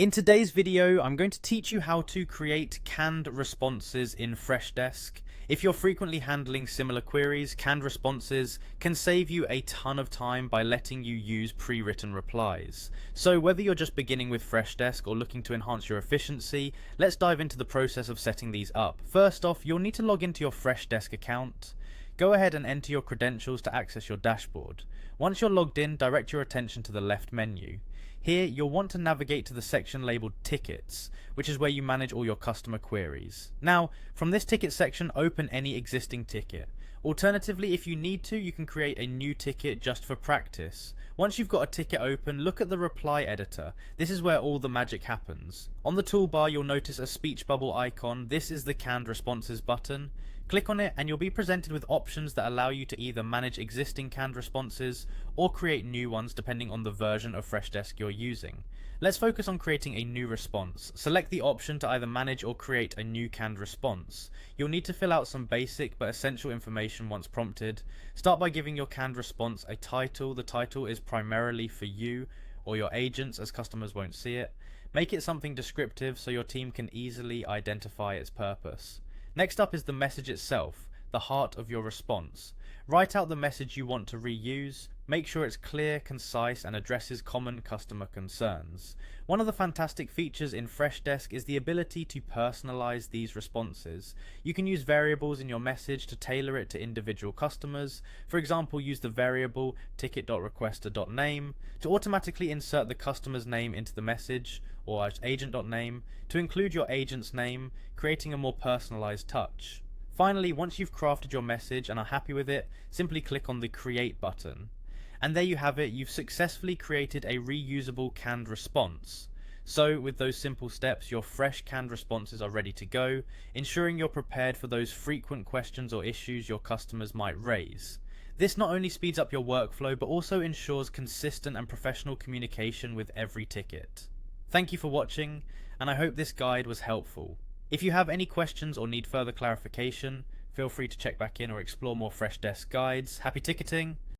In today's video, I'm going to teach you how to create canned responses in Freshdesk. If you're frequently handling similar queries, canned responses can save you a ton of time by letting you use pre-written replies. So whether you're just beginning with Freshdesk or looking to enhance your efficiency, let's dive into the process of setting these up. First off, you'll need to log into your Freshdesk account. Go ahead and enter your credentials to access your dashboard. Once you're logged in, direct your attention to the left menu. Here, you'll want to navigate to the section labeled Tickets, which is where you manage all your customer queries. Now, from this ticket section, open any existing ticket. Alternatively, if you need to, you can create a new ticket just for practice. Once you've got a ticket open, look at the reply editor. This is where all the magic happens. On the toolbar, you'll notice a speech bubble icon. This is the Canned Responses button. Click on it and you'll be presented with options that allow you to either manage existing canned responses or create new ones depending on the version of Freshdesk you're using. Let's focus on creating a new response. Select the option to either manage or create a new canned response. You'll need to fill out some basic but essential information once prompted. Start by giving your canned response a title. The title is primarily for you or your agents, as customers won't see it. Make it something descriptive so your team can easily identify its purpose. Next up is the message itself, the heart of your response. Write out the message you want to reuse. Make sure it's clear, concise, and addresses common customer concerns. One of the fantastic features in Freshdesk is the ability to personalize these responses. You can use variables in your message to tailor it to individual customers. For example, use the variable ticket.requester.name to automatically insert the customer's name into the message, or agent.name to include your agent's name, creating a more personalized touch. Finally, once you've crafted your message and are happy with it, simply click on the Create button. And there you have it, you've successfully created a reusable canned response. So with those simple steps, your fresh canned responses are ready to go, ensuring you're prepared for those frequent questions or issues your customers might raise. This not only speeds up your workflow, but also ensures consistent and professional communication with every ticket. Thank you for watching, and I hope this guide was helpful. If you have any questions or need further clarification, feel free to check back in or explore more Freshdesk guides. Happy ticketing!